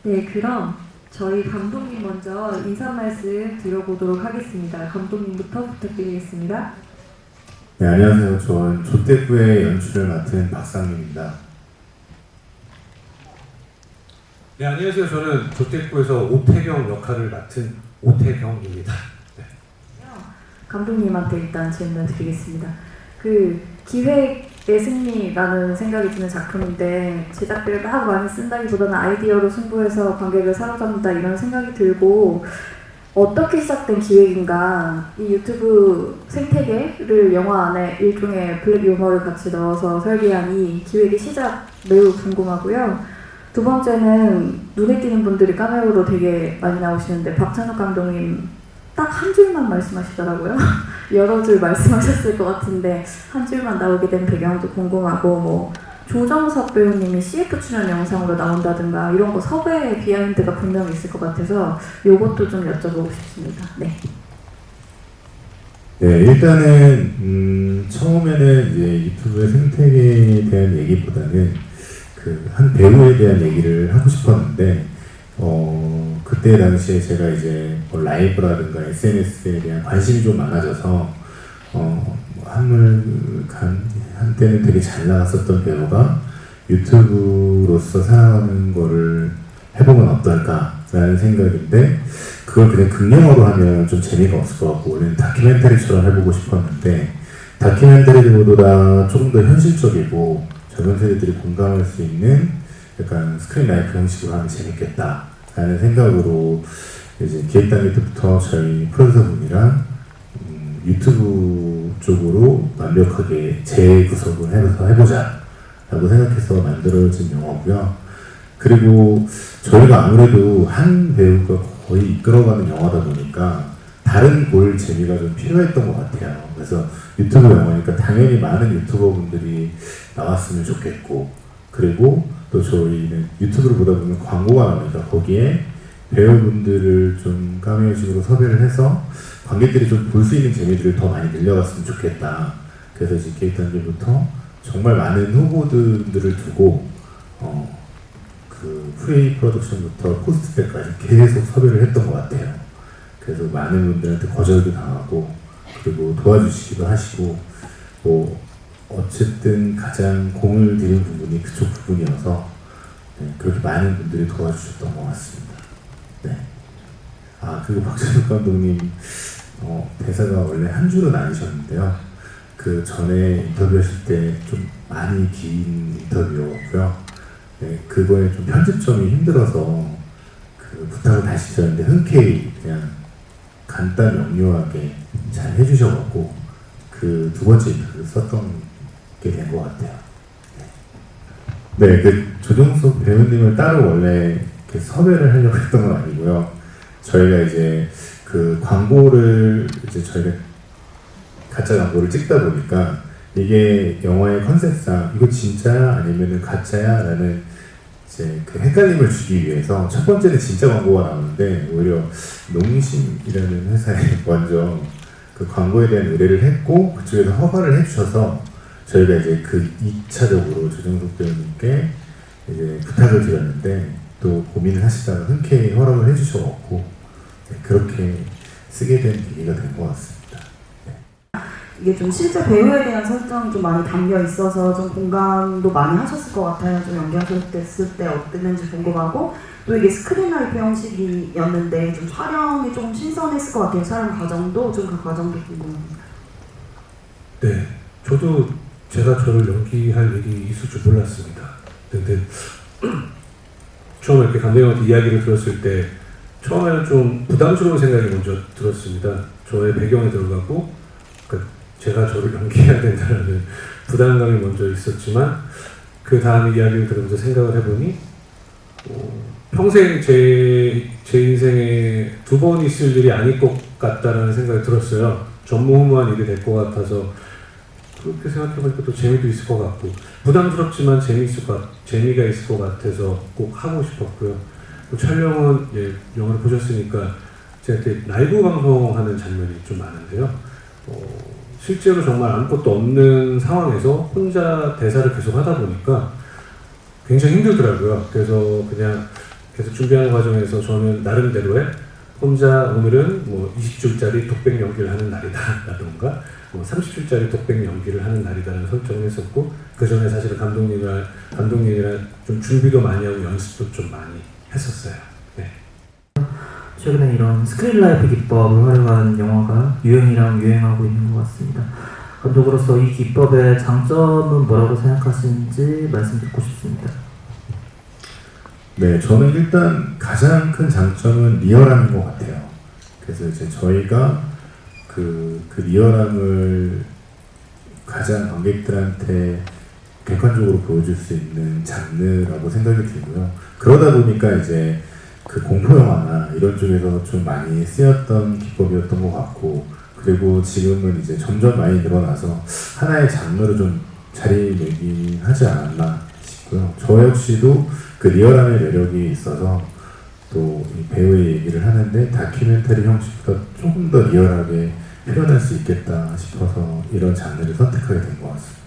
네, 그럼 저희 감독님 먼저 인사 말씀 드려보도록 하겠습니다. 감독님부터 부탁드리겠습니다. 네, 안녕하세요. 저는 조태구의 연출을 맡은 박상민입니다. 네, 안녕하세요. 저는 조태구에서 오태경 역할을 맡은 오태경입니다. 네. 감독님한테 일단 질문 드리겠습니다. 그 기획의 승리라는 생각이 드는 작품인데 제작비를 막 많이 쓴다기보다는 아이디어로 승부해서 관객을 사로잡는다 이런 생각이 들고 어떻게 시작된 기획인가 이 유튜브 생태계를 영화 안에 일종의 블랙 유머를 같이 넣어서 설계한 이 기획의 시작 매우 궁금하고요. 두 번째는 눈에 띄는 분들이 카메오로 되게 많이 나오시는데 박찬욱 감독님 딱 한 줄만 말씀하시더라고요. 여러 줄 말씀하셨을 것 같은데 한 줄만 나오게 된 배경도 궁금하고 뭐 조정석 배우님이 CF 출연 영상으로 나온다든가 이런 거 섭외 비하인드가 분명히 있을 것 같아서 요것도 좀 여쭤보고 싶습니다. 네. 네, 일단은 처음에는 이제 유튜브의 생태계에 대한 얘기보다는 그 한 배우에 대한 얘기를 하고 싶었는데 그때 당시에 제가 이제 뭐 라이브라든가 SNS에 대한 관심이 좀 많아져서 한때는 되게 잘 나갔었던 배우가 유튜브로서 살아가는 거를 해보면 어떨까라는 생각인데 그걸 그냥 극영화로 하면 좀 재미가 없을 것 같고 원래는 다큐멘터리처럼 해보고 싶었는데 다큐멘터리보다 조금 더 현실적이고 젊은 세대들이 공감할 수 있는 약간 스크린 라이프 형식으로 하면 재밌겠다라는 생각으로 이제 기획 단계 때부터 저희 프로듀서 분이랑 유튜브 쪽으로 완벽하게 재구성을 해서 해보자 라고 생각해서 만들어진 영화고요. 그리고 저희가 아무래도 한 배우가 거의 이끌어가는 영화다 보니까 다른 볼 재미가 좀 필요했던 것 같아요. 그래서 유튜브 영화니까 당연히 많은 유튜버 분들이 나왔으면 좋겠고 그리고 또 저희는 유튜브를 보다 보면 광고가 나오니까 거기에 배우분들을 좀 카메오식으로 섭외를 해서 관객들이 좀 볼 수 있는 재미들을 더 많이 늘려갔으면 좋겠다. 그래서 이제 기획 단계부터 정말 많은 후보들을 두고 그 프레이 프로덕션부터 포스트 때까지 계속 섭외를 했던 것 같아요. 그래서 많은 분들한테 거절도 당하고 그리고 도와주시기도 하시고 뭐 어쨌든 가장 공을 들인 부분이 그쪽 부분이어서 네, 그렇게 많은 분들이 도와주셨던 것 같습니다. 네. 그리고 박찬욱 감독님 대사가 원래 한 줄은 아니셨는데요. 그 전에 인터뷰하실 때 좀 많이 긴 인터뷰였고요. 네, 그거에 좀 편집점이 힘들어서 그 부탁을 다시 드렸는데 흔쾌히 그냥 간단 명료하게 잘 해주셔갖고 그 두 번째 인터뷰를 썼던 게 된 것 같아요. 네, 그 조정석 배우님을 따로 원래 이렇게 섭외를 하려고 했던 건 아니고요. 저희가 이제 그 광고를 이제 저희가 가짜 광고를 찍다 보니까 이게 영화의 컨셉상 이거 진짜야 아니면은 가짜야 라는 이제 그 헷갈림을 주기 위해서 첫 번째는 진짜 광고가 나오는데 오히려 농심이라는 회사에 먼저 그 광고에 대한 의뢰를 했고 그쪽에서 허가를 해주셔서 저희가 이제 그 2차적으로 조정석 배우님께 이제 부탁을 드렸는데 또 고민을 하시다가 흔쾌히 허락을 해주셔갖고 네, 그렇게 쓰게 된 계기가 된 것 같습니다. 이게 좀 실제 배우에 대한 설정이 좀 많이 담겨 있어서 좀 공감도 많이 하셨을 것 같아요. 좀 연기하셨을 때 어땠는지 궁금하고 또 이게 스크린 라이프 형식이었는데 좀 촬영이 조금 신선했을 것 같아요. 촬영 과정도 좀 그 과정도 궁금합니다. 네, 저도 제가 저를 연기할 일이 있을 줄 몰랐습니다. 근데 처음에 이렇게 감독님한테 이야기를 들었을 때 처음에는 좀 부담스러운 생각이 먼저 들었습니다. 저의 배경에 들어가고 그러니까 제가 저를 연기해야 된다는 부담감이 먼저 있었지만 그 다음 이야기를 들으면서 생각을 해보니 평생 제 인생에 두 번 있을 일이 아닐 것 같다는 생각이 들었어요. 전무후무한 일이 될 것 같아서 그렇게 생각해보니까 또 재미도 있을 것 같고 부담스럽지만 재미가 있을 것 같아서 꼭 하고 싶었고요. 또 촬영은 영화를 보셨으니까 제가 이렇게 라이브 방송하는 장면이 좀 많은데요. 실제로 정말 아무것도 없는 상황에서 혼자 대사를 계속 하다 보니까 굉장히 힘들더라고요. 그래서 그냥 계속 준비하는 과정에서 저는 나름대로의 혼자 오늘은 뭐 20줄짜리 독백 연기를 하는 날이다 라던가 뭐 30줄짜리 독백 연기를 하는 날이다라는 설정을 했었고, 그 전에 사실은 감독님이랑 좀 준비도 많이 하고 연습도 좀 많이 했었어요. 네. 최근에 이런 스크린 라이프 기법을 활용한 영화가 유행하고 있는 것 같습니다. 감독으로서 이 기법의 장점은 뭐라고 생각하시는지 말씀 듣고 싶습니다. 네, 저는 일단 가장 큰 장점은 리얼함인 것 같아요. 그래서 이제 저희가 그 리얼함을 가장 관객들한테 객관적으로 보여줄 수 있는 장르라고 생각이 들고요. 그러다 보니까 이제 그 공포 영화나 이런 쪽에서 좀 많이 쓰였던 기법이었던 것 같고, 그리고 지금은 이제 점점 많이 늘어나서 하나의 장르로 좀 자리매김하지 않았나 싶고요. 저 역시도 그 리얼함의 매력이 있어서 또 이 배우의 얘기를 하는데 다큐멘터리 형식보다 조금 더 리얼하게 표현할 수 있겠다 싶어서 이런 장르를 선택하게 된 것 같습니다.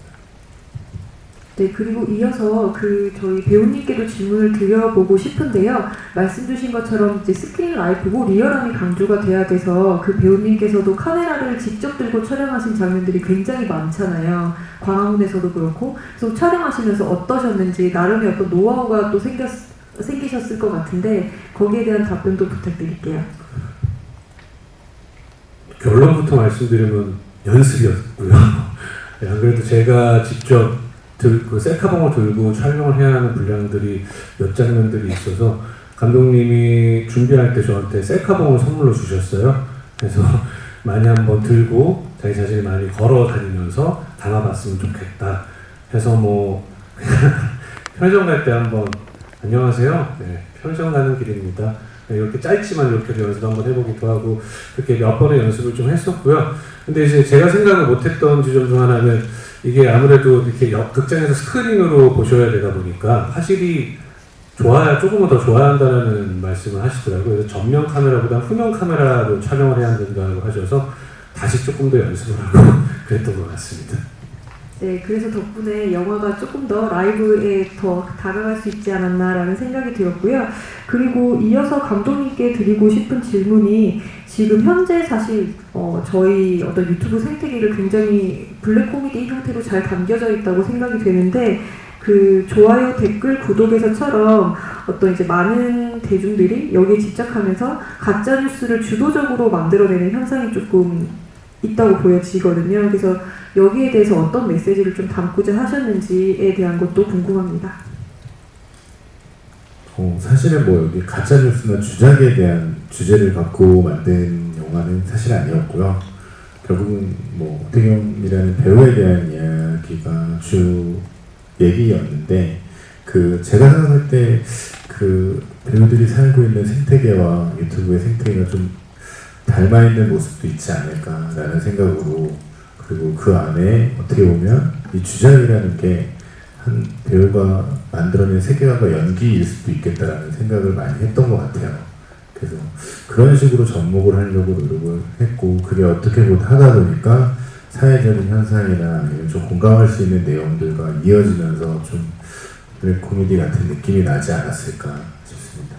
네, 그리고 이어서 저희 배우님께도 질문을 드려보고 싶은데요. 말씀 주신 것처럼 이제 스크린 라이프고 리얼함이 강조가 돼야 돼서 그 배우님께서도 카메라를 직접 들고 촬영하신 장면들이 굉장히 많잖아요. 광화문에서도 그렇고. 그래서 촬영하시면서 어떠셨는지 나름의 어떤 노하우가 또 생기셨을 것 같은데 거기에 대한 답변도 부탁드릴게요. 결론부터 말씀드리면 연습이었고요. 네, 안 그래도 제가 직접 그 셀카봉을 들고 촬영을 해야 하는 분량들이 몇 장면들이 있어서 감독님이 준비할 때 저한테 셀카봉을 선물로 주셨어요. 그래서 많이 한번 들고 자기 자신이 많이 걸어 다니면서 담아봤으면 좋겠다 해서 뭐 편의점 갈 때 한번 안녕하세요. 네, 편의점 가는 길입니다. 네, 이렇게 짧지만 이렇게 연습 한번 해보기도 하고 그렇게 몇 번의 연습을 좀 했었고요. 근데 이제 제가 생각을 못했던 지점 중 하나는 이게 아무래도 이렇게 극장에서 스크린으로 보셔야 되다 보니까 화질이 조금은 더 좋아야 한다는 말씀을 하시더라고요. 그래서 전면 카메라보다 후면 카메라로 촬영을 해야 된다고 하셔서 다시 조금 더 연습을 하고 그랬던 것 같습니다. 네, 그래서 덕분에 영화가 조금 더 라이브에 더 다가갈 수 있지 않았나라는 생각이 들었고요. 그리고 이어서 감독님께 드리고 싶은 질문이 지금 현재 사실 저희 어떤 유튜브 생태계를 굉장히 블랙 코미디 형태로 잘 담겨져 있다고 생각이 되는데 그 좋아요, 댓글, 구독에서처럼 어떤 이제 많은 대중들이 여기에 집착하면서 가짜 뉴스를 주도적으로 만들어내는 현상이 조금 있다고 보여지거든요. 그래서 여기에 대해서 어떤 메시지를 좀 담고자 하셨는지에 대한 것도 궁금합니다. 사실은 뭐 여기 가짜뉴스나 주작에 대한 주제를 갖고 만든 영화는 사실 아니었고요. 결국은 뭐 오태경이라는 배우에 대한 이야기가 주 얘기였는데 제가 생각할 때 그 배우들이 살고 있는 생태계와 유튜브의 생태계가 좀 닮아 있는 모습도 있지 않을까라는 생각으로, 그리고 그 안에 어떻게 보면 이 주작이라는 게 한 배우가 만들어낸 세계관과 연기일 수도 있겠다라는 생각을 많이 했던 것 같아요. 그래서 그런 식으로 접목을 하려고 노력을 했고, 그게 어떻게 하다 보니까 사회적인 현상이나 아니면 좀 공감할 수 있는 내용들과 이어지면서 좀 블랙 코미디 같은 느낌이 나지 않았을까 싶습니다.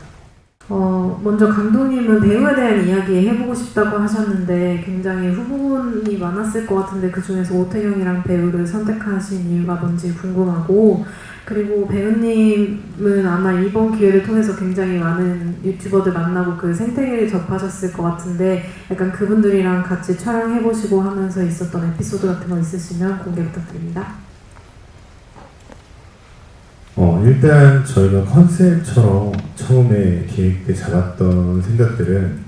먼저 감독님은 배우에 대한 이야기 해보고 싶다고 하셨는데 굉장히 후보군이 많았을 것 같은데 그 중에서 오태경이랑 배우를 선택하신 이유가 뭔지 궁금하고, 그리고 배우님은 아마 이번 기회를 통해서 굉장히 많은 유튜버들 만나고 그 생태계를 접하셨을 것 같은데 약간 그분들이랑 같이 촬영해보시고 하면서 있었던 에피소드 같은 거 있으시면 공개 부탁드립니다. 일단 저희가 컨셉처럼 처음에 기획 때 잡았던 생각들은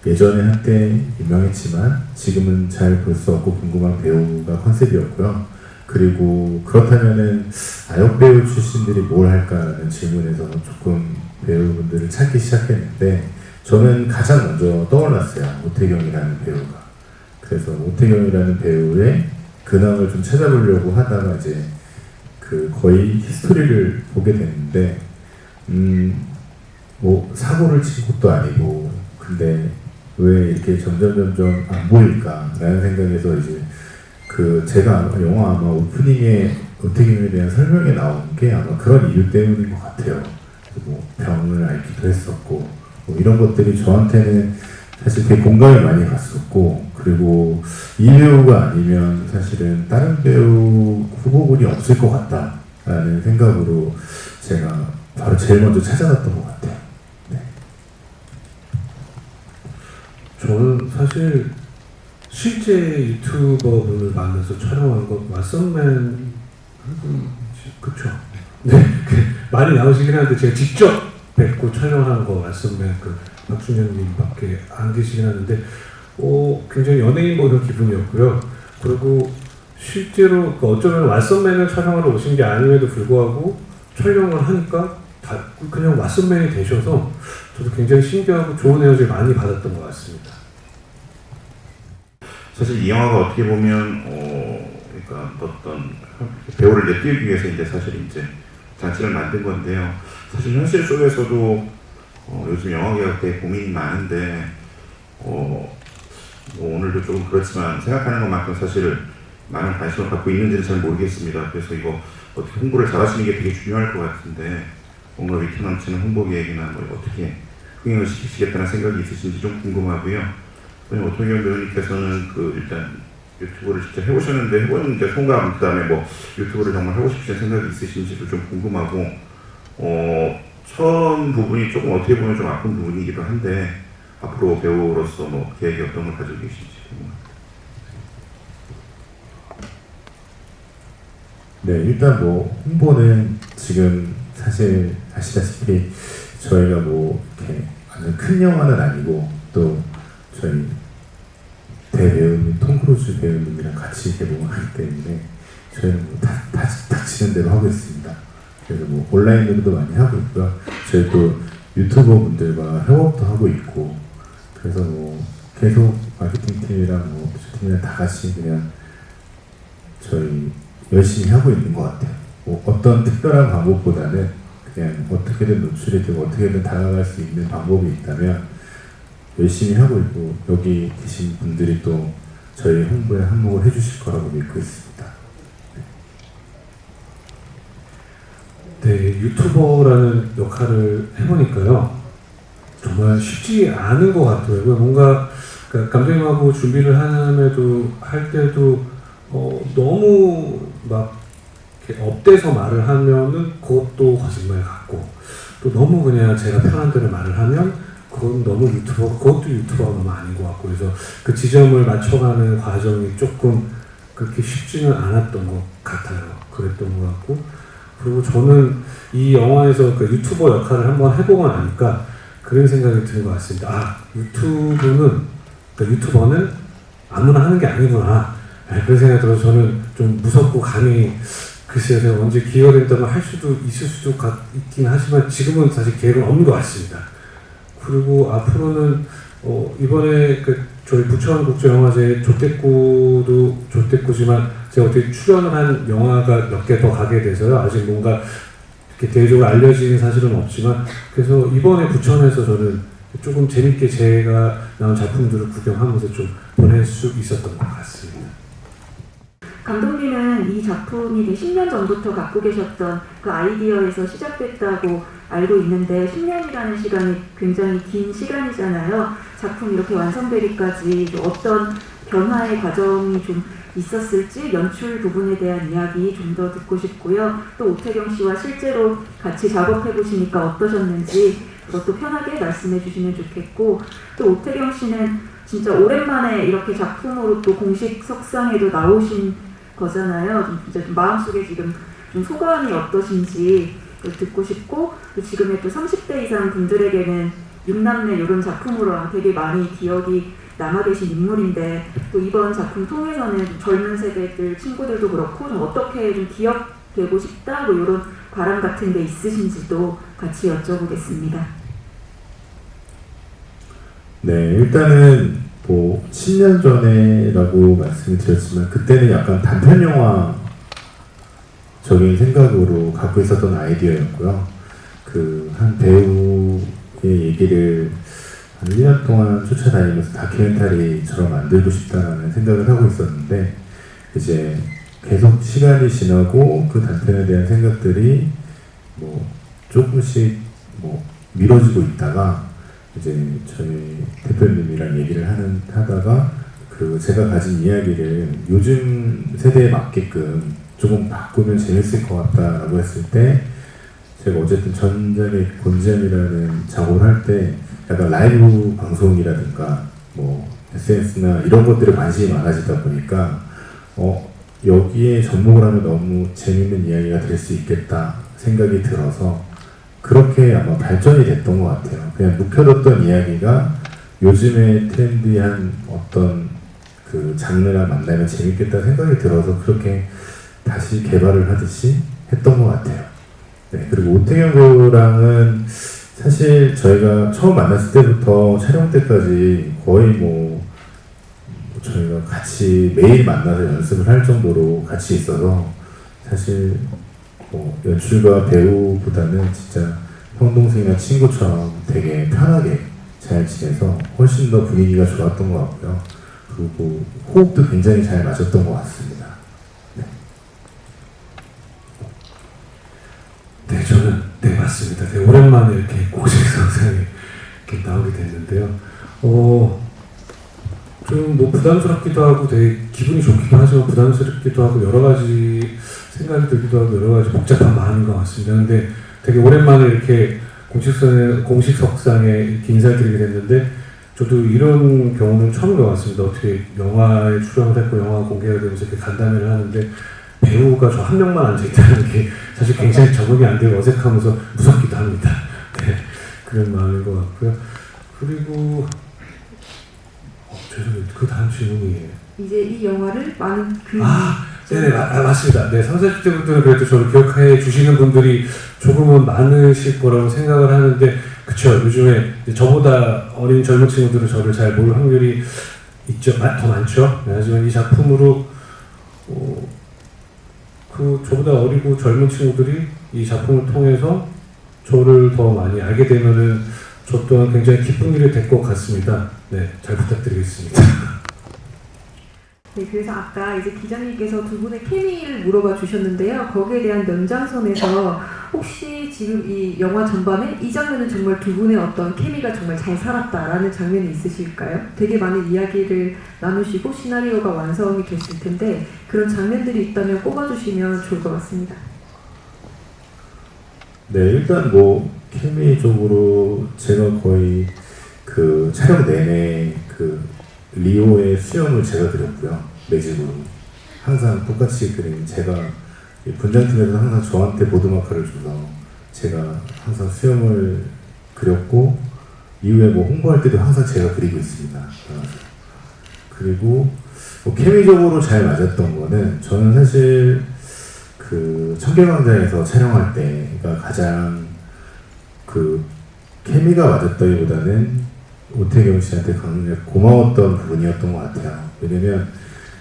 예전에 한때 유명했지만 지금은 잘 볼 수 없고 궁금한 배우가 컨셉이었고요. 그리고 그렇다면은 아역 배우 출신들이 뭘 할까라는 질문에서 조금 배우분들을 찾기 시작했는데 저는 가장 먼저 떠올랐어요. 오태경이라는 배우가. 그래서 오태경이라는 배우의 근황을 좀 찾아보려고 하다가 이제 거의 히스토리를 보게 됐는데 뭐 사고를 친 것도 아니고 근데 왜 이렇게 점점 안 보일까라는 생각에서 이제 제가 영화 아마 오프닝에 오태경에 대한 설명이 나온 게 아마 그런 이유 때문인 것 같아요. 뭐 병을 앓기도 했었고 뭐 이런 것들이 저한테는 사실 되게 공감이 많이 갔었고, 그리고 이 배우가 아니면 사실은 다른 배우 후보군이 없을 것 같다라는 생각으로 제가 바로 제일 먼저 찾아갔던 것 같아요. 네. 저는 사실 실제 유튜버분을 만나서 촬영한 거 왓썸맨 그쵸? 네, 많이 나오시긴 하는데 제가 직접 뵙고 촬영한 거 왓썸맨 그 박준현님밖에 안 계시긴 하는데 굉장히 연예인 보는 기분이었고요. 그리고 실제로 어쩌면 왓썸맨을 촬영하러 오신 게 아님에도 불구하고 촬영을 하니까 다 그냥 왓썸맨이 되셔서 저도 굉장히 신기하고 좋은 에너지를 많이 받았던 것 같습니다. 사실 이 영화가 어떻게 보면 그러니까 어떤 배우를 이제 띄우기 위해서 이제 사실 이제 장치를 만든 건데요. 사실 현실 속에서도 요즘 영화계가 되게 고민이 많은데 뭐 오늘도 조금 그렇지만 생각하는 것만큼 사실 많은 관심을 갖고 있는지는 잘 모르겠습니다. 그래서 이거 어떻게 홍보를 잘하시는 게 되게 중요할 것 같은데 뭔가 위트 넘치는 홍보 계획이나 뭐 어떻게 흥행을 시키시겠다는 생각이 있으신지 좀 궁금하고요. 오토경 배우님께서는 일단 유튜브를 직접 해보셨는데 해보는 이제 소감, 그다음에 뭐 유튜브를 정말 하고 싶으신 생각이 있으신지도 좀 궁금하고, 처음 부분이 조금 어떻게 보면 좀 아픈 부분이기도 한데 앞으로 배우로서 뭐 계획이 어떤 걸 가지고 계신지 궁금합니다. 네, 일단 뭐 홍보는 지금 사실 아시다시피 저희가 뭐 이렇게 완전 큰 영화는 아니고 또 저희 대배우님 톰 크루즈 배우님이랑 같이 개봉을 하기 때문에 저희는 뭐 닥치는 대로 하고 있습니다. 그래서 뭐 온라인으로도 많이 하고 있고요. 저희 또 유튜버 분들과 협업도 하고 있고, 그래서 뭐 계속 마케팅 팀이랑 뭐 팀이랑 다 같이 그냥 저희 열심히 하고 있는 것 같아요. 뭐 어떤 특별한 방법보다는 그냥 어떻게든 노출이 되고 어떻게든 다가갈 수 있는 방법이 있다면 열심히 하고 있고, 여기 계신 분들이 또 저희 홍보에 한몫을 해주실 거라고 믿고 있습니다. 네, 유튜버라는 역할을 해보니까요, 정말 쉽지 않은 것 같더라고요. 뭔가 감독님하고 준비를 할 때도 너무 막 이렇게 업돼서 말을 하면은 그것도 거짓말 같고, 또 너무 그냥 제가 편한 대로 말을 하면 그건 너무 그것도 유튜버가 너무 아닌 것 같고, 그래서 그 지점을 맞춰가는 과정이 조금 그렇게 쉽지는 않았던 것 같아요. 그랬던 것 같고, 그리고 저는 이 영화에서 그 유튜버 역할을 한번 해보고 나니까 그런 생각이 드는 것 같습니다. 유튜버는 아무나 하는 게 아니구나. 그런 생각이 들어서 저는 좀 무섭고 감히 글쎄요, 제가 언제 기회가 된다면 할 수도 있을 수도 있긴 하지만 지금은 사실 계획은 없는 것 같습니다. 그리고 앞으로는 이번에 저희 부천국제영화제 조태꾸도 조태꾸지만 제가 어떻게 출연을 한 영화가 몇 개 더 가게 돼서요. 아직 뭔가 이렇게 대외적으로 알려진 사실은 없지만, 그래서 이번에 부천에서 저는 조금 재밌게 제가 나온 작품들을 구경하면서 좀 보낼 수 있었던 것 같습니다. 감독님은 이 작품이 10년 전부터 갖고 계셨던 그 아이디어에서 시작됐다고 알고 있는데 10년이라는 시간이 굉장히 긴 시간이잖아요. 작품 이렇게 완성되기까지 어떤 변화의 과정이 좀 있었을지 연출 부분에 대한 이야기 좀 더 듣고 싶고요. 또 오태경 씨와 실제로 같이 작업해 보시니까 어떠셨는지 그것도 편하게 말씀해 주시면 좋겠고, 또 오태경 씨는 진짜 오랜만에 이렇게 작품으로 또 공식 석상에도 나오신 거잖아요. 진짜 좀 마음속에 지금 좀 소감이 어떠신지 듣고 싶고, 또 지금의 또 30대 이상 분들에게는 육남매 이런 작품으로 되게 많이 기억이 남아 계신 인물인데, 또 이번 작품 통해서는 젊은 세대들 친구들도 그렇고 좀 어떻게 좀 기억되고 싶다 뭐 이런 바람 같은 게 있으신지도 같이 여쭤보겠습니다. 네, 일단은 뭐 10년 전에라고 말씀을 드렸지만 그때는 약간 단편 영화적인 생각으로 갖고 있었던 아이디어였고요. 한 배우의 얘기를 한 1년 동안 쫓아다니면서 다큐멘터리처럼 만들고 싶다라는 생각을 하고 있었는데, 이제 계속 시간이 지나고 그 단편에 대한 생각들이 뭐 조금씩 뭐 미뤄지고 있다가 이제 저희 대표님이랑 얘기를 하다가 그 제가 가진 이야기를 요즘 세대에 맞게끔 조금 바꾸면 재밌을 것 같다라고 했을 때 제가 어쨌든 전작의 본잼이라는 작업을 할 때 약간 라이브 방송이라든가 뭐 SNS나 이런 것들에 관심이 많아지다 보니까 여기에 접목을 하면 너무 재밌는 이야기가 될 수 있겠다 생각이 들어서 그렇게 아마 발전이 됐던 것 같아요. 그냥 묵혀뒀던 이야기가 요즘에 트렌디한 어떤 그 장르랑 만나면 재밌겠다 생각이 들어서 그렇게 다시 개발을 하듯이 했던 것 같아요. 네, 그리고 오태경 배우랑은 사실 저희가 처음 만났을 때부터 촬영 때까지 거의 뭐 저희가 같이 매일 만나서 연습을 할 정도로 같이 있어서 사실 뭐 연출과 배우보다는 진짜 형 동생이나 친구처럼 되게 편하게 잘 지내서 훨씬 더 분위기가 좋았던 것 같고요. 그리고 호흡도 굉장히 잘 맞았던 것 같습니다. 네, 저는 네 맞습니다. 되게 오랜만에 이렇게 공식 영상에 이렇게 나오게 됐는데요. 좀 뭐 부담스럽기도 하고 되게 기분이 좋기도 하지만 부담스럽기도 하고 여러 가지 생각이 들기도 하고 여러 가지 복잡한 마음인 것 같습니다. 근데 되게 오랜만에 이렇게 공식 석상에 이렇게 인사를 드리게 됐는데 저도 이런 경우는 처음인 것 같습니다. 어떻게 영화에 출연을 했고 영화가 공개가 되면서 이렇게 간담회를 하는데 배우가 저 한 명만 앉아있다는 게 사실 굉장히 적응이 안 되고 어색하면서 무섭기도 합니다. 네, 그런 마음인 것 같고요. 그리고 죄송해요. 그 다음 질문이 이제 이 영화를 많은 네네 맞습니다. 네, 30, 40대분들은 그래도 저를 기억해 주시는 분들이 조금은 많으실 거라고 생각을 하는데 그쵸. 요즘에 이제 저보다 어린 젊은 친구들은 저를 잘 모를 확률이 있죠. 더 많죠. 네, 하지만 이 작품으로 그 저보다 어리고 젊은 친구들이 이 작품을 통해서 저를 더 많이 알게 되면은 저 또한 굉장히 기쁜 일이 될 것 같습니다. 네, 잘 부탁드리겠습니다. 네, 그래서 아까 이제 기자님께서 두 분의 케미를 물어봐 주셨는데요. 거기에 대한 연장선에서 혹시 지금 이 영화 전반에 이 장면은 정말 두 분의 어떤 케미가 정말 잘 살았다라는 장면이 있으실까요? 되게 많은 이야기를 나누시고 시나리오가 완성이 됐을 텐데 그런 장면들이 있다면 꼽아주시면 좋을 것 같습니다. 네, 일단 뭐 케미적으로 제가 거의 그 촬영 내내 그 리오의 수염을 제가 그렸고요. 매직으로 항상 똑같이 그린 제가 분장팀에서 항상 저한테 보드마커를 줘서 제가 항상 수염을 그렸고 이후에 뭐 홍보할 때도 항상 제가 그리고 있습니다. 그리고 뭐 케미적으로 잘 맞았던 거는 저는 사실 그 청계광장에서 촬영할 때가 가장 그 케미가 맞았다기보다는 오태경 씨한테 굉장히 고마웠던 부분이었던 것 같아요. 왜냐면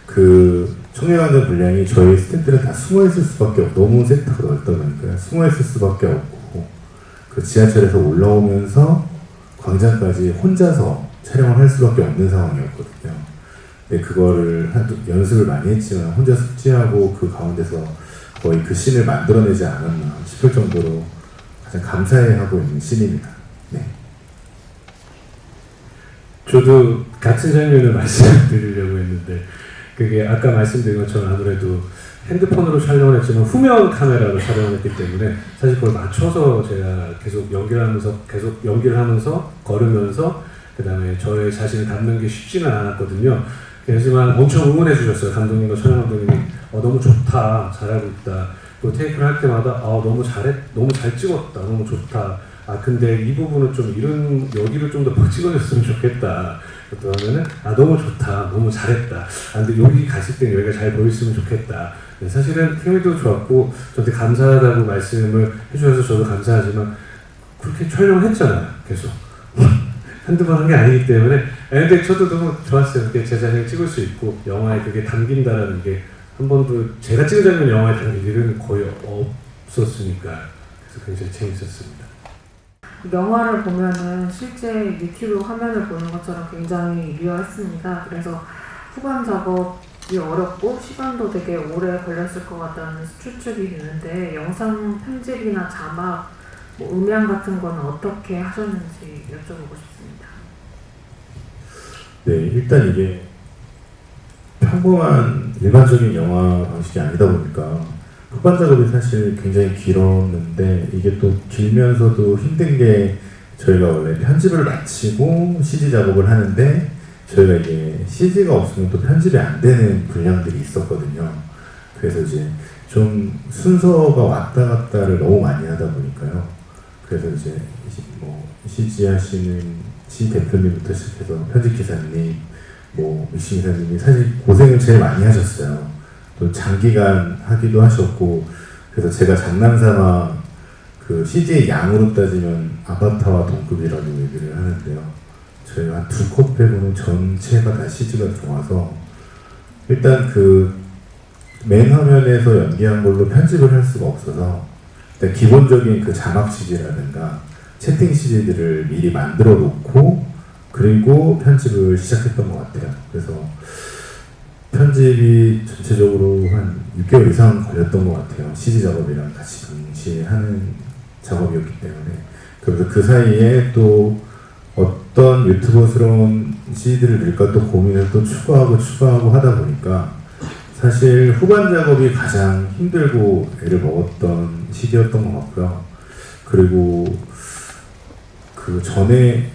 그 청계광장 분량이 저희 스태프들은 다 숨어있을 수밖에 없고 너무 세트가 넓다 보니까 숨어있을 수밖에 없고 그 지하철에서 올라오면서 광장까지 혼자서 촬영을 할 수밖에 없는 상황이었거든요. 근데 그거를 연습을 많이 했지만 혼자 숙지하고 그 가운데서 거의 그 씬을 만들어내지 않았나 싶을 정도로 가장 감사해하고 있는 씬입니다. 네. 저도 같은 장면을 말씀드리려고 했는데 그게 아까 말씀드린 것처럼 아무래도 핸드폰으로 촬영을 했지만 후면 카메라로 촬영을 했기 때문에 사실 그걸 맞춰서 제가 계속 연기를 하면서 걸으면서 그 다음에 저의 자신을 담는 게 쉽지는 않았거든요. 하지만 엄청 응원해 주셨어요. 감독님과 촬영 감독님이 너무 좋다, 잘하고 있다. 그 테이크를 할 때마다 너무 잘 찍었다, 너무 좋다. 근데 이 부분은 좀 여기를 좀 더 찍어줬으면 좋겠다. 또 하면은 너무 좋다, 너무 잘했다. 근데 여기 갔을 때 여기가 잘 보였으면 좋겠다. 네, 사실은 케미도 좋았고 저한테 감사하다고 말씀을 해주셔서 저도 감사하지만 그렇게 촬영을 했잖아요. 계속 한두 번 한 게 아니기 때문에 근데 저도 너무 좋았어요. 그게 제 자신을 찍을 수 있고 영화에 그게 담긴다라는 게 한 번도 제가 찍은 장면 영화에 담긴 일은 거의 없었으니까 그래서 굉장히 재밌었습니다. 영화를 보면은 실제 유튜브 화면을 보는 것처럼 굉장히 리얼했습니다. 그래서 후반 작업이 어렵고 시간도 되게 오래 걸렸을 것 같다는 추측이 드는데 영상 편집이나 자막 뭐 음향 같은 거는 어떻게 하셨는지 여쭤보고 싶습니다. 네, 일단 이게 평범한 일반적인 영화 방식이 아니다 보니까 후반 작업이 사실 굉장히 길었는데 이게 또 길면서도 힘든 게 저희가 원래 편집을 마치고 CG 작업을 하는데 저희가 이게 CG가 없으면 또 편집이 안 되는 분량들이 있었거든요. 그래서 이제 좀 순서가 왔다 갔다를 너무 많이 하다 보니까요. 그래서 이제 뭐 CG 하시는 시 대표님부터 시작해서 편집 기사님, 뭐 믹싱 기사님이 사실 고생을 제일 많이 하셨어요. 또 장기간 하기도 하셨고, 그래서 제가 장난삼아 그 CG의 양으로 따지면 아바타와 동급이라는 얘기를 하는데요. 저희가 한 2컷 빼고는 전체가 다 CG가 들어와서 일단 그 맨 화면에서 연기한 걸로 편집을 할 수가 없어서 일단 기본적인 그 자막 CG라든가 채팅 CG들을 미리 만들어 놓고 그리고 편집을 시작했던 것 같아요. 그래서 편집이 전체적으로 한 6개월 이상 걸렸던 것 같아요. CG 작업이랑 같이 동시에 하는 작업이었기 때문에. 그래서 그 사이에 또 어떤 유튜버스러운 CG들을 넣을까 또 고민을 또 추가하고 하다 보니까 사실 후반 작업이 가장 힘들고 애를 먹었던 시기였던 것 같고요. 그리고 그 전에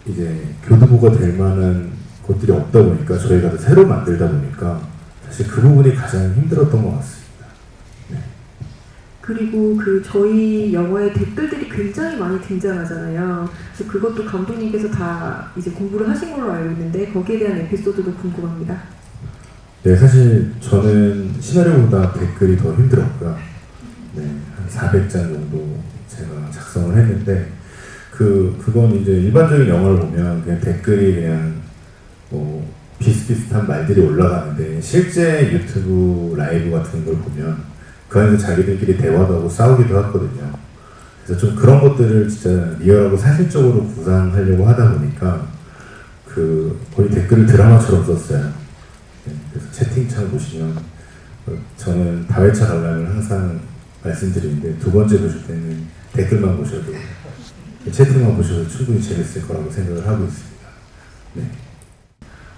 이제 교두보가 될 만한 것들이 없다 보니까 저희가 또 새로 만들다 보니까 사실 그 부분이 가장 힘들었던 것 같습니다. 네. 그리고 그 저희 영화에 댓글들이 굉장히 많이 등장하잖아요. 그래서 그것도 감독님께서 다 이제 공부를 하신 걸로 알고 있는데 거기에 대한 에피소드도 궁금합니다. 네, 사실 저는 시나리오보다 댓글이 더 힘들었고요. 네, 한 400장 정도 제가 작성을 했는데 그건 이제 일반적인 영화를 보면 그냥 댓글이 그냥 뭐 비슷비슷한 말들이 올라가는데 실제 유튜브 라이브 같은 걸 보면 그 안에서 자기들끼리 대화도 하고 싸우기도 하거든요. 그래서 좀 그런 것들을 진짜 리얼하고 사실적으로 구상하려고 하다 보니까 그 거의 댓글을 드라마처럼 썼어요. 네, 그래서 채팅창 보시면 저는 다회차 관람을 항상 말씀드리는데 두 번째 보실 때는 댓글만 보셔도 채팅만 보셔도 충분히 재밌을 거라고 생각을 하고 있습니다. 네.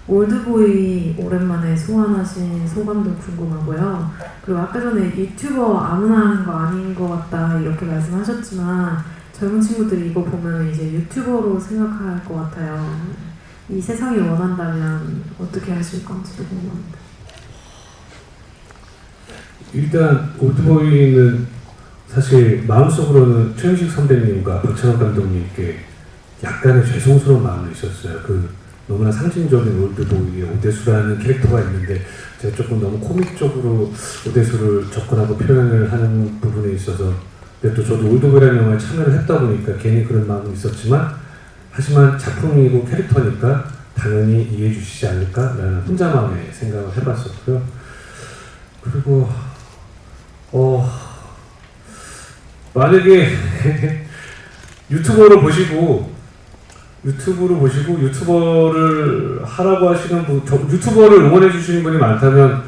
올드보이 오랜만에 소환하신 소감도 궁금하고요. 그리고 아까 전에 유튜버 아무나 하는 거 아닌 것 같다 이렇게 말씀하셨지만 젊은 친구들이 이거 보면 이제 유튜버로 생각할 것 같아요. 이 세상이 원한다면 어떻게 하실 건지도 궁금합니다. 일단 올드보이는 사실 마음속으로는 최윤식 선배님과 박찬욱 감독님께 약간의 죄송스러운 마음이 있었어요. 그 너무나 상징적인 올드보이의 오대수라는 캐릭터가 있는데 제가 조금 너무 코믹적으로 오대수를 접근하고 표현을 하는 부분에 있어서 근데 또 저도 올드보이라는 영화에 참여를 했다 보니까 괜히 그런 마음이 있었지만 하지만 작품이고 캐릭터니까 당연히 이해해 주시지 않을까라는 혼자만의 생각을 해봤었고요. 그리고 만약에 유튜브를 보시고 유튜버를 하라고 하시는 분, 유튜버를 응원해 주시는 분이 많다면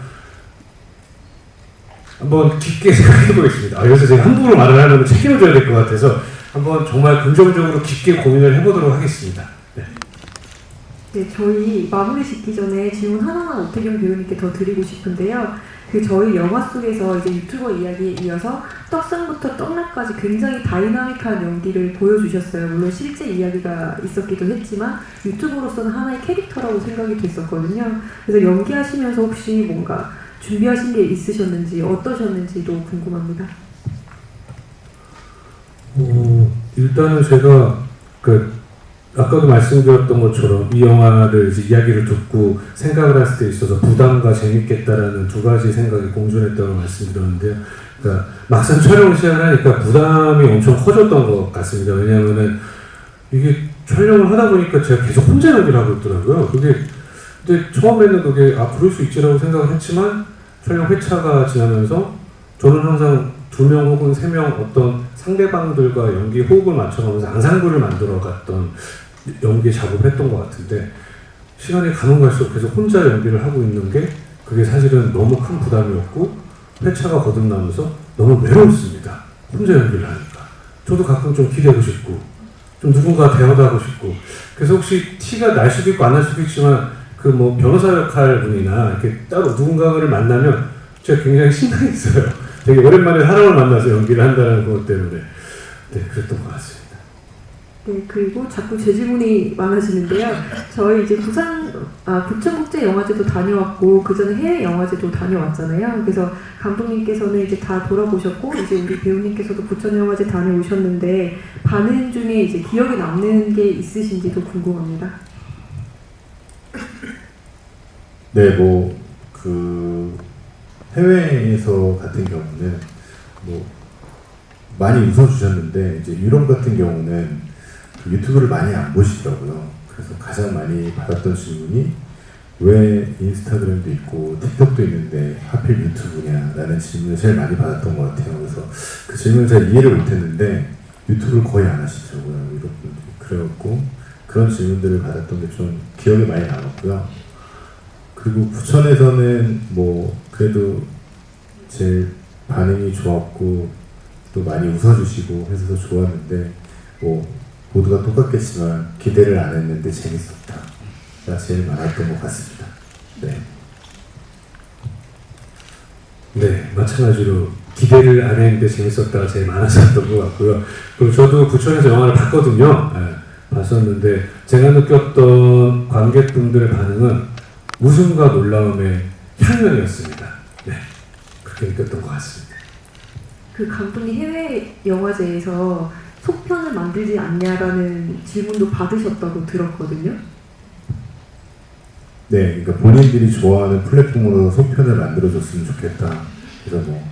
한번 깊게 생각해 보겠습니다. 여기서 제가 함부로 말을 하면 책임을 져야 될 것 같아서 한번 정말 긍정적으로 깊게 고민을 해보도록 하겠습니다. 네. 네, 저희 마무리 짓기 전에 질문 하나만 오태경 배우님께 더 드리고 싶은데요. 그 저희 영화 속에서 이제 유튜버 이야기에 이어서 떡상부터 떡락까지 굉장히 다이나믹한 연기를 보여주셨어요. 물론 실제 이야기가 있었기도 했지만 유튜버로서는 하나의 캐릭터라고 생각이 됐었거든요. 그래서 연기하시면서 혹시 뭔가 준비하신 게 있으셨는지 어떠셨는지도 궁금합니다. 일단은 제가 아까도 말씀드렸던 것처럼 이 영화를 이제 이야기를 듣고 생각을 했을 때 있어서 부담과 재밌겠다라는 두 가지 생각이 공존했다고 말씀드렸는데요. 그러니까 막상 촬영 시작을 하니까 부담이 엄청 커졌던 것 같습니다. 왜냐하면은 이게 촬영을 하다 보니까 제가 계속 혼자 연기를 하고 있더라고요. 근데 처음에는 그게 그럴 수 있지라고 생각을 했지만 촬영 회차가 지나면서 저는 항상 2명 혹은 3명 어떤 상대방들과 연기 호흡을 맞춰가면서 앙상블을 만들어갔던 연기 작업을 했던 것 같은데 시간이 가면 갈수록 계속 혼자 연기를 하고 있는 게 그게 사실은 너무 큰 부담이었고 회차가 거듭나면서 너무 외로웠습니다. 혼자 연기를 하니까. 저도 가끔 좀 기대고 싶고 좀 누군가 대화도 하고 싶고 그래서 혹시 티가 날 수도 있고 안 날 수도 있지만 그 뭐 변호사 역할 분이나 이렇게 따로 누군가를 만나면 제가 굉장히 신나했어요. 되게 오랜만에 사람을 만나서 연기를 한다는 것 때문에 네 그랬던 것 같습니다. 네, 그리고 자꾸 제 질문이 많아지는데요. 저희 이제 부천국제영화제도 다녀왔고 그 전에 해외 영화제도 다녀왔잖아요. 그래서 감독님께서는 이제 다 돌아보셨고 이제 우리 배우님께서도 부천영화제 다녀오셨는데 반응 중에 이제 기억에 남는 게 있으신지도 궁금합니다. 네, 뭐 그 해외에서 같은 경우는 뭐 많이 웃어주셨는데 이제 유럽 같은 경우는 그 유튜브를 많이 안 보시더라고요. 그래서 가장 많이 받았던 질문이 왜 인스타그램도 있고 틱톡도 있는데 하필 유튜브냐라는 질문을 제일 많이 받았던 것 같아요. 그래서 그 질문을 잘 이해를 못했는데 유튜브를 거의 안 하시더라고요. 유럽 분들이. 그래갖고 그런 질문들을 받았던 게 좀 기억에 많이 남았고요. 그리고 부천에서는 뭐 그래도 제일 반응이 좋았고 또 많이 웃어주시고 해서 좋았는데 뭐 모두가 똑같겠지만 기대를 안 했는데 재밌었다가 제일 많았던 것 같습니다. 네. 네, 마찬가지로 기대를 안 했는데 재밌었다가 제일 많았었던 것 같고요. 그리고 저도 부천에서 영화를 봤거든요. 네, 봤었는데 제가 느꼈던 관객분들의 반응은 웃음과 놀라움의 향연이었습니다. 네, 그렇게 느꼈던 것 같습니다. 그 감독님 해외 영화제에서 속편을 만들지 않냐라는 질문도 받으셨다고 들었거든요. 네, 그러니까 본인들이 좋아하는 플랫폼으로 속편을 만들어줬으면 좋겠다. 그래서 뭐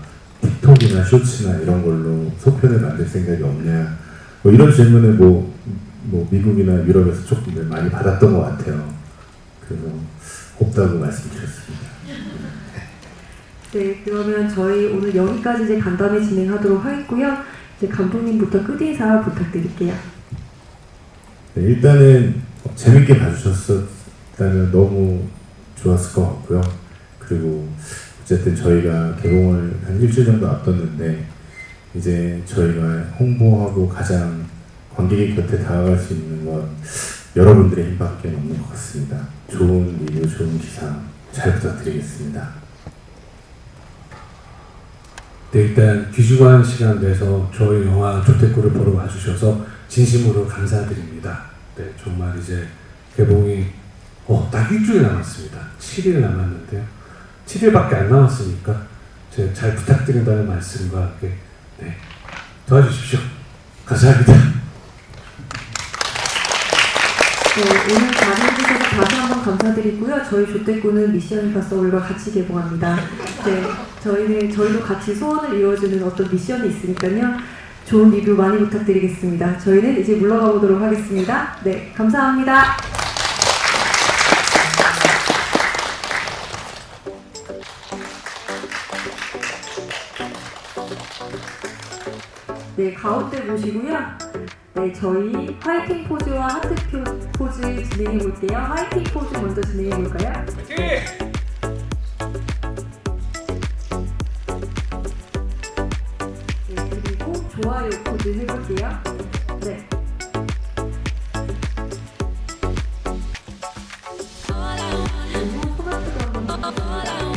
틱톡이나 쇼츠나 이런 걸로 속편을 만들 생각이 없냐. 뭐 이런 질문을 뭐 미국이나 유럽에서 조금 많이 받았던 것 같아요. 그래서 없다고 말씀드렸습니다. 네, 그러면 저희 오늘 여기까지 이제 간단히 진행하도록 하겠고요. 이제 감독님부터 끝인사 부탁드릴게요. 네, 일단은 재밌게 봐주셨다면 너무 좋았을 것 같고요. 그리고 어쨌든 저희가 개봉을 한 일주일 정도 앞뒀는데 이제 저희가 홍보하고 가장 관객의 곁에 다가갈 수 있는 건 여러분들의 힘밖에 없는 것 같습니다. 좋은 리뷰, 좋은 기사 잘 부탁드리겠습니다. 네, 일단 귀중한 시간 내서 저희 영화 조태꾸를 보러 와주셔서 진심으로 감사드립니다. 네, 정말 이제 개봉이 딱 일주일 남았습니다. 7일 남았는데요. 7일밖에 안 남았으니까 제가 잘 부탁드린다는 말씀과 함께 네, 도와주십시오. 감사합니다. 네, 오늘 자리해주셔서 다시 한번 감사드리고요. 저희 조태꾸는 미션 임파서블과 같이 개봉합니다. 네, 저희도 같이 소원을 이루어주는 어떤 미션이 있으니까요. 좋은 리뷰 많이 부탁드리겠습니다. 저희는 이제 물러가 보도록 하겠습니다. 네, 감사합니다. 네, 가운데 보시고요. 네, 저희 화이팅 포즈와 하트 포즈 진행해 볼게요. 화이팅 포즈 먼저 진행해 볼까요? 네, 그리고 좋아요 포즈 해볼게요. 네. 그리고 토마토도 한번 해볼게요.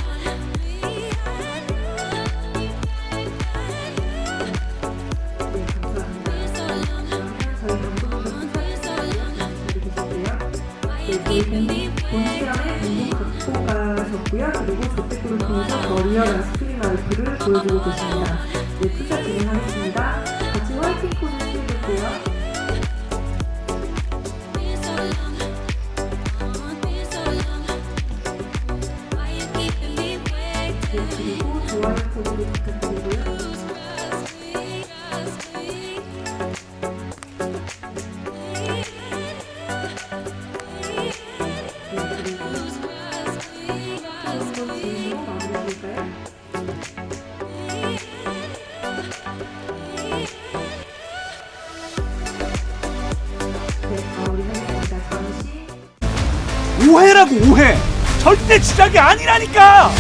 본 시간에 공동 갖고 가셨고요. 그리고 조태꾸를 통해서 더 리얼한 스크린 라이프를 보여주고 계십니다. 네, 투샷 진행하겠습니다. 같이 화이팅 포즈 해볼게요. 네, 그리고 좋아요 포즈도 부탁드리고요. 오해라고 오해. 절대 지적이 아니라니까.